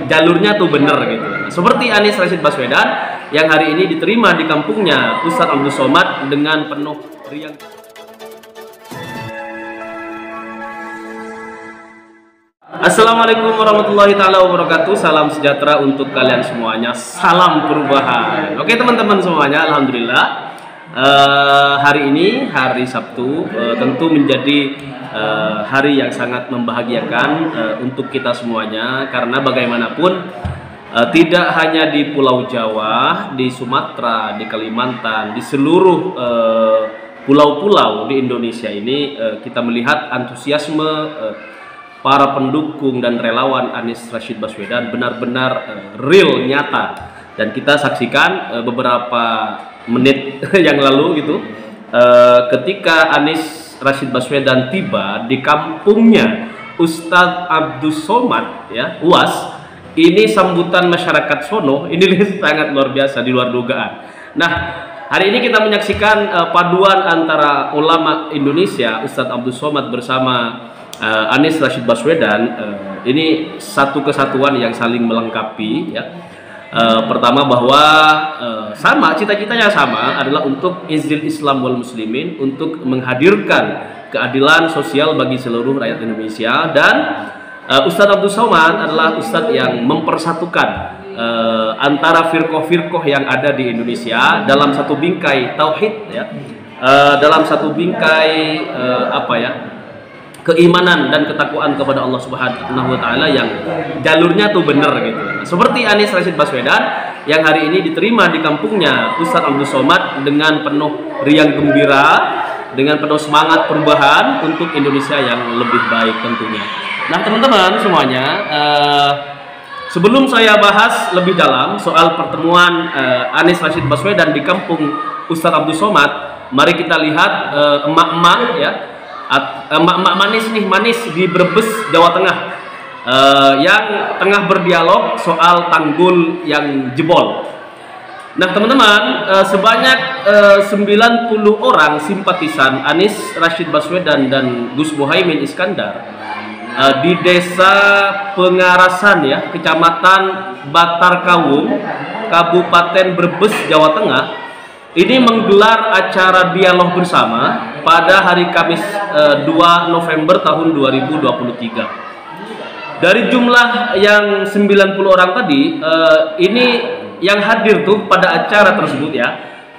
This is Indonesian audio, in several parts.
jalurnya tuh bener gitu. Seperti Anies Rashid Baswedan yang hari ini diterima di kampungnya Ustadz Abdus Somad dengan penuh riang. Assalamualaikum warahmatullahi taala wabarakatuh. Salam sejahtera untuk kalian semuanya. Salam perubahan. Oke teman-teman semuanya, alhamdulillah hari ini hari Sabtu tentu menjadi hari yang sangat membahagiakan untuk kita semuanya, karena bagaimanapun tidak hanya di Pulau Jawa, di Sumatera, di Kalimantan, di seluruh pulau-pulau di Indonesia ini kita melihat antusiasme para pendukung dan relawan Anies Rashid Baswedan benar-benar real, nyata, dan kita saksikan beberapa menit yang lalu gitu ketika Anies Rashid Baswedan tiba di kampungnya Ustadz Abdus Somad ya, UAS. Ini sambutan masyarakat sono ini sangat luar biasa, di luar dugaan. Nah, hari ini kita menyaksikan paduan antara ulama Indonesia Ustadz Abdus Somad bersama Anies Rashid Baswedan. Ini satu kesatuan yang saling melengkapi ya. Pertama bahwa sama, cita-citanya sama, adalah untuk izil Islam wal muslimin, untuk menghadirkan keadilan sosial bagi seluruh rakyat Indonesia. Dan Ustadz Abdus Somad adalah Ustadz yang mempersatukan antara firqoh-firqoh yang ada di Indonesia dalam satu bingkai tauhid ya, dalam satu bingkai keimanan dan ketakwaan kepada Allah Subhanahu wa taala yang jalurnya tuh bener gitu. Seperti Anies Rashid Baswedan yang hari ini diterima di kampungnya Ustadz Abdus Somad dengan penuh riang gembira, dengan penuh semangat perubahan untuk Indonesia yang lebih baik tentunya. Nah, teman-teman semuanya, sebelum saya bahas lebih dalam soal pertemuan Anies Rashid Baswedan di kampung Ustadz Abdus Somad, mari kita lihat emak-emak ya, emak-emak manis di Brebes, Jawa Tengah, yang tengah berdialog soal tanggul yang jebol. Nah teman-teman, sebanyak 90 orang simpatisan Anies Rashid Baswedan dan Gus Muhaimin Iskandar di Desa Pengarasan ya, Kecamatan Batarkawung, Kabupaten Brebes, Jawa Tengah, ini menggelar acara dialog bersama pada hari Kamis 2 November tahun 2023. Dari jumlah yang 90 orang tadi, ini yang hadir tuh pada acara tersebut ya,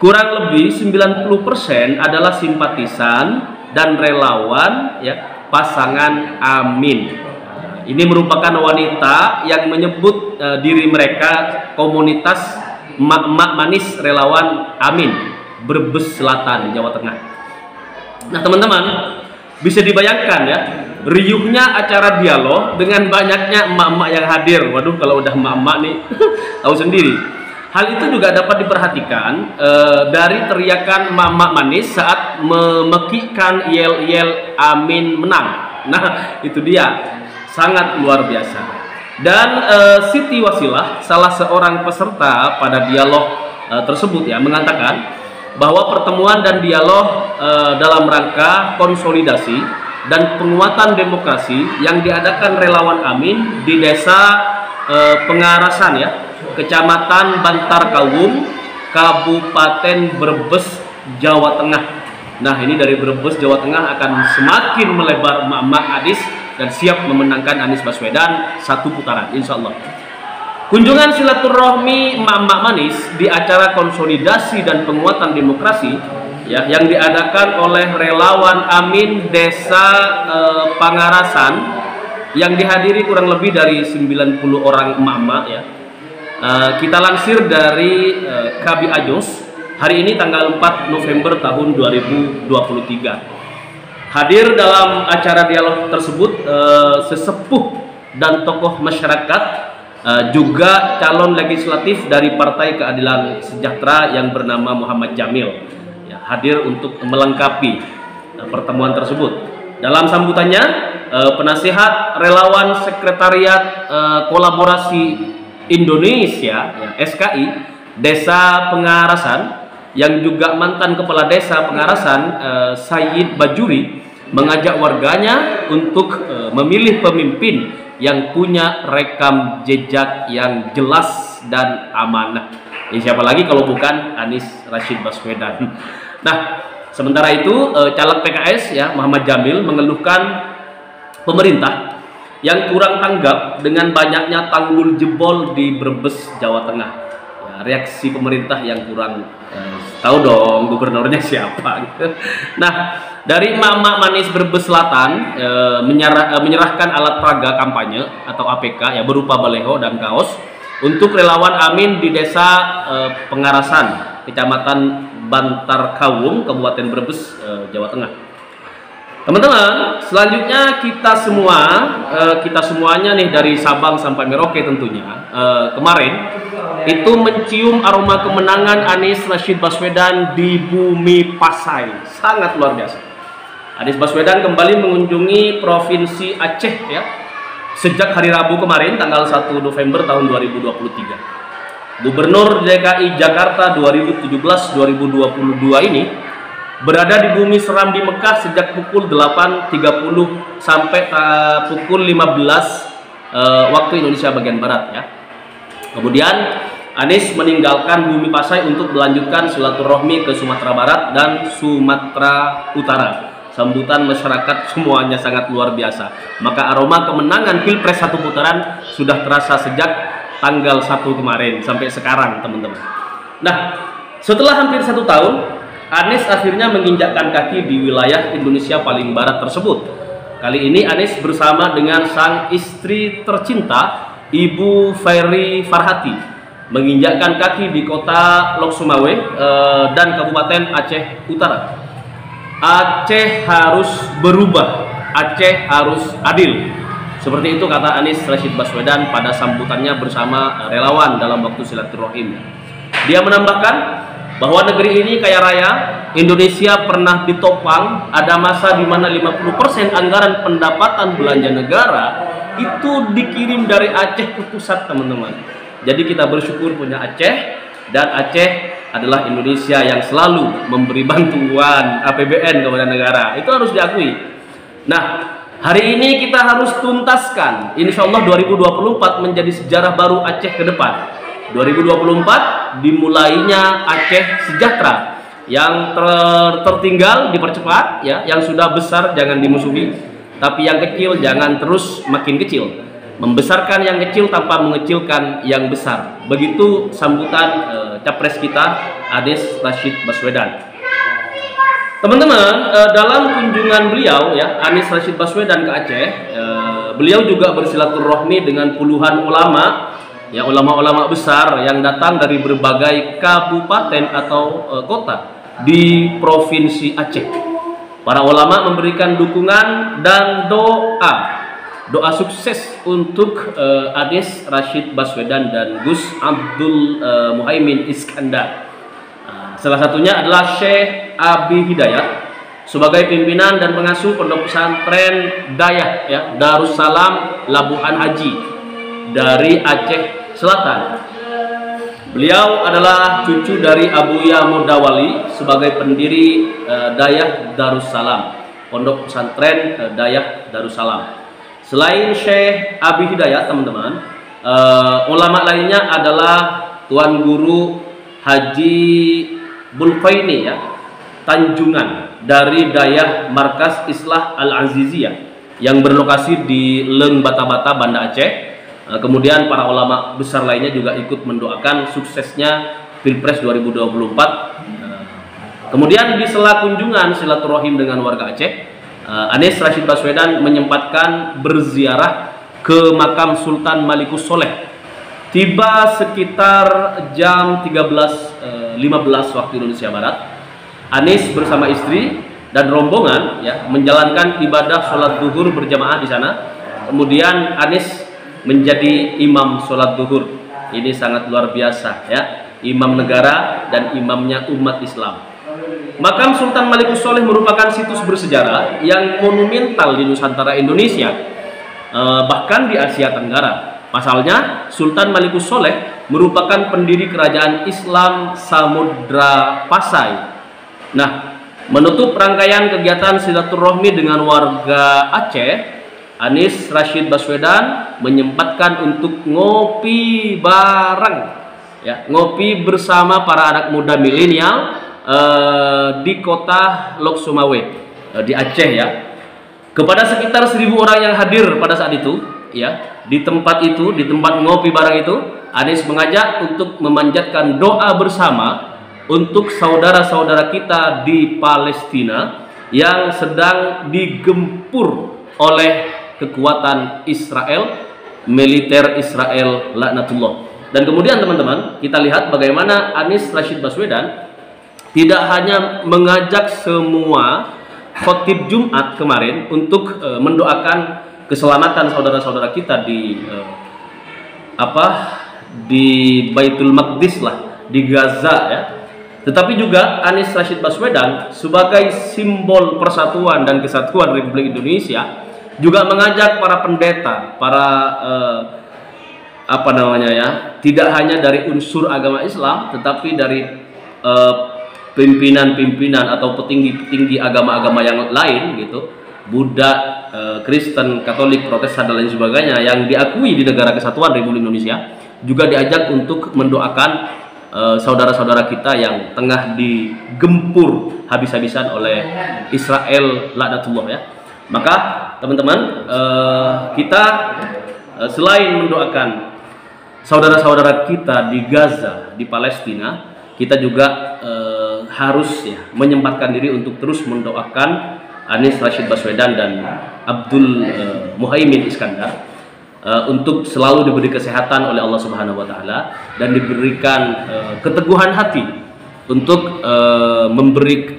kurang lebih 90% adalah simpatisan dan relawan ya pasangan Amin. Ini merupakan wanita yang menyebut diri mereka komunitas emak-emak manis relawan Amin, Brebes Selatan, Jawa Tengah. Nah teman-teman, bisa dibayangkan ya, riuhnya acara dialog dengan banyaknya emak-emak yang hadir. Waduh, kalau udah emak-emak nih tahu sendiri. Hal itu juga dapat diperhatikan dari teriakan emak-emak manis saat memekikkan yel-yel Amin menang. Nah itu dia, sangat luar biasa. Dan Siti Wasilah, salah seorang peserta pada dialog tersebut ya, mengatakan bahwa pertemuan dan dialog dalam rangka konsolidasi dan penguatan demokrasi yang diadakan relawan Amin di Desa Pengarasan ya, Kecamatan Bantarkawung, Kabupaten Brebes, Jawa Tengah. Nah ini dari Brebes, Jawa Tengah akan semakin melebar emak-emak Anies dan siap memenangkan Anies Baswedan satu putaran insya Allah. Kunjungan silaturahmi emak-emak manis di acara konsolidasi dan penguatan demokrasi ya, yang diadakan oleh relawan Amin Desa Pangarasan yang dihadiri kurang lebih dari 90 orang emak-emak ya. Kita lansir dari KB Ajos hari ini tanggal 4 November tahun 2023. Hadir dalam acara dialog tersebut sesepuh dan tokoh masyarakat, juga calon legislatif dari Partai Keadilan Sejahtera yang bernama Muhammad Jamil ya, hadir untuk melengkapi pertemuan tersebut. Dalam sambutannya, penasihat relawan Sekretariat Kolaborasi Indonesia ya, SKI Desa Pengarasan yang juga mantan kepala desa Pengarasan, Sayyid Bajuri, mengajak warganya untuk memilih pemimpin yang punya rekam jejak yang jelas dan amanah. Siapa lagi kalau bukan Anies Rashid Baswedan. Nah, sementara itu caleg PKS ya Muhammad Jamil mengeluhkan pemerintah yang kurang tanggap dengan banyaknya tanggul jebol di Brebes, Jawa Tengah. Ya, reaksi pemerintah yang kurang tahu dong gubernurnya siapa gitu. Nah, dari Mama Manis Brebes Selatan menyerahkan alat peraga kampanye atau APK ya berupa baleho dan kaos untuk relawan Amin di Desa Pengarasan, Kecamatan Bantar Kawung, Kabupaten Brebes, Jawa Tengah. Teman-teman, selanjutnya kita semuanya nih dari Sabang sampai Merauke tentunya kemarin itu mencium aroma kemenangan Anies Rashid Baswedan di bumi Pasai. Sangat luar biasa. Anies Baswedan kembali mengunjungi Provinsi Aceh ya sejak hari Rabu kemarin tanggal 1 November tahun 2023. Gubernur DKI Jakarta 2017-2022 ini berada di bumi seram di Mekah sejak pukul 8.30 sampai pukul 15 waktu Indonesia bagian Barat ya. Kemudian Anies meninggalkan bumi Pasai untuk melanjutkan silaturahmi ke Sumatera Barat dan Sumatera Utara. Sambutan masyarakat semuanya sangat luar biasa. Maka aroma kemenangan Pilpres satu putaran sudah terasa sejak tanggal 1 kemarin sampai sekarang, teman-teman. Nah, setelah hampir 1 tahun Anies akhirnya menginjakkan kaki di wilayah Indonesia paling barat tersebut. Kali ini Anies bersama dengan sang istri tercinta, Ibu Ferry Farhati, menginjakkan kaki di kota Lok Sumawe dan Kabupaten Aceh Utara. Aceh harus berubah, Aceh harus adil. Seperti itu kata Anies Rashid Baswedan pada sambutannya bersama relawan dalam waktu silaturahim. Dia menambahkan bahwa negeri ini kaya raya, Indonesia pernah ditopang, ada masa di mana 50% anggaran pendapatan belanja negara itu dikirim dari Aceh ke pusat, teman-teman. Jadi kita bersyukur punya Aceh, dan Aceh adalah Indonesia yang selalu memberi bantuan APBN kepada negara. Itu harus diakui. Nah, hari ini kita harus tuntaskan. Insya Allah 2024 menjadi sejarah baru Aceh ke depan. 2024 dimulainya Aceh sejahtera, yang tertinggal dipercepat ya, yang sudah besar jangan dimusuhi, tapi yang kecil jangan terus makin kecil, membesarkan yang kecil tanpa mengecilkan yang besar. Begitu sambutan capres kita Anies Rashid Baswedan. Teman-teman, dalam kunjungan beliau ya Anies Rashid Baswedan ke Aceh, beliau juga bersilaturahmi dengan puluhan ulama ya, ulama-ulama besar yang datang dari berbagai kabupaten atau kota di Provinsi Aceh. Para ulama memberikan dukungan dan doa sukses untuk Anies Rashid Baswedan dan Gus Abdul Muhaimin Iskandar. Salah satunya adalah Syekh Abi Hidayat sebagai pimpinan dan pengasuh pondok pesantren Dayah ya, Darussalam Labuhan Haji dari Aceh Selatan. Beliau adalah cucu dari Abuya Mudawali sebagai pendiri Dayah Darussalam, pondok pesantren Dayah Darussalam. Selain Syekh Abi Hidayat, teman-teman, ulama lainnya adalah Tuan Guru Haji Bulfaini ya, Tanjungan dari Dayah Markas Islah Al-Aziziyah yang berlokasi di Leng Bata-Bata, Banda Aceh. Kemudian para ulama besar lainnya juga ikut mendoakan suksesnya Pilpres 2024. Kemudian di sela kunjungan silaturahim dengan warga Aceh, Anies Rashid Baswedan menyempatkan berziarah ke makam Sultan Malikus Soleh. Tiba sekitar jam 13.15 waktu Indonesia Barat. Anies bersama istri dan rombongan ya menjalankan ibadah sholat zuhur berjamaah di sana. Kemudian Anies menjadi imam sholat zuhur. Ini sangat luar biasa ya, imam negara dan imamnya umat Islam. Makam Sultan Malikus Soleh merupakan situs bersejarah yang monumental di Nusantara Indonesia, bahkan di Asia Tenggara. Pasalnya Sultan Malikus Soleh merupakan pendiri kerajaan Islam Samudra Pasai. Nah, menutup rangkaian kegiatan silaturahmi dengan warga Aceh, Anies Rashid Baswedan menyempatkan untuk ngopi bareng, ya, ngopi bersama para anak muda milenial di kota Lok Sumawe, di Aceh, ya. Kepada sekitar 1.000 orang yang hadir pada saat itu, ya, di tempat itu, di tempat ngopi bareng itu, Anies mengajak untuk memanjatkan doa bersama untuk saudara-saudara kita di Palestina yang sedang digempur oleh kekuatan Israel, militer Israel laknatullah. Dan kemudian teman-teman, kita lihat bagaimana Anies Rashid Baswedan tidak hanya mengajak semua khotib Jumat kemarin untuk mendoakan keselamatan saudara-saudara kita di di Baitul Maqdis lah, di Gaza, ya. Tetapi juga Anies Rashid Baswedan sebagai simbol persatuan dan kesatuan Republik Indonesia juga mengajak para pendeta, para tidak hanya dari unsur agama Islam, tetapi dari pimpinan-pimpinan atau petinggi-petinggi agama-agama yang lain, gitu, Buddha, Kristen, Katolik, Protestan dan lain sebagainya yang diakui di negara kesatuan Republik Indonesia, juga diajak untuk mendoakan saudara-saudara kita yang tengah digempur habis-habisan oleh Israel laknatullah, ya. Maka teman-teman, kita selain mendoakan saudara-saudara kita di Gaza, di Palestina, kita juga harus, ya, menyempatkan diri untuk terus mendoakan Anies Rashid Baswedan dan Abdul Muhaimin Iskandar untuk selalu diberi kesehatan oleh Allah Subhanahu wa taala dan diberikan keteguhan hati untuk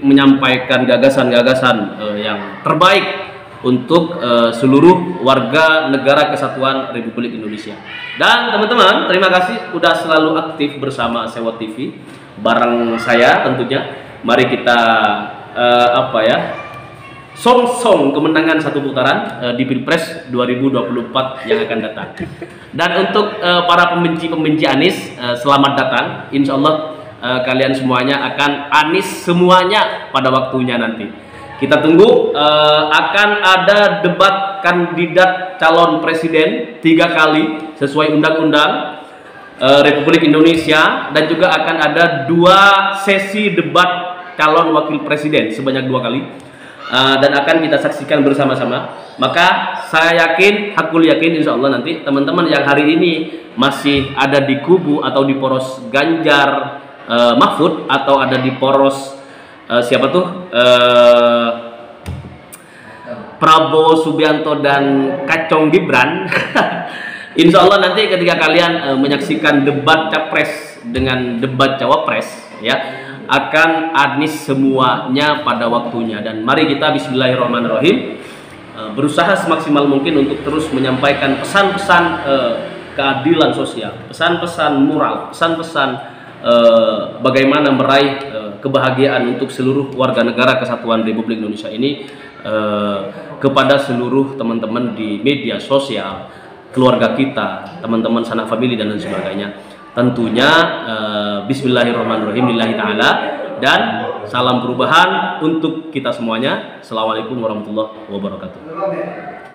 menyampaikan gagasan-gagasan yang terbaik untuk seluruh warga negara kesatuan Republik Indonesia. Dan teman-teman, terima kasih sudah selalu aktif bersama Sewot TV bareng saya tentunya. Mari kita song-song kemenangan satu putaran di Pilpres 2024 yang akan datang. Dan untuk para pembenci Anies, selamat datang. Insya Allah kalian semuanya akan Anies semuanya pada waktunya nanti. Kita tunggu, akan ada debat kandidat calon presiden 3 kali sesuai undang-undang Republik Indonesia, dan juga akan ada 2 sesi debat calon wakil presiden sebanyak 2 kali. Dan akan kita saksikan bersama-sama. Maka saya yakin, hakul yakin, insya Allah nanti teman-teman yang hari ini masih ada di kubu atau di poros Ganjar Mahfud, atau ada di poros Prabowo Subianto dan Kacong Gibran, insya Allah nanti ketika kalian menyaksikan debat capres dengan debat cawapres, ya, akan Anies semuanya pada waktunya. Dan mari kita bismillahirrahmanirrahim berusaha semaksimal mungkin untuk terus menyampaikan pesan-pesan keadilan sosial, pesan-pesan moral, pesan-pesan bagaimana meraih kebahagiaan untuk seluruh warga negara kesatuan Republik Indonesia ini kepada seluruh teman-teman di media sosial, keluarga kita, teman-teman sanak famili dan lain sebagainya. Tentunya bismillahirrahmanirrahim lillahi ta'ala, dan salam perubahan untuk kita semuanya. Assalamualaikum warahmatullahi wabarakatuh.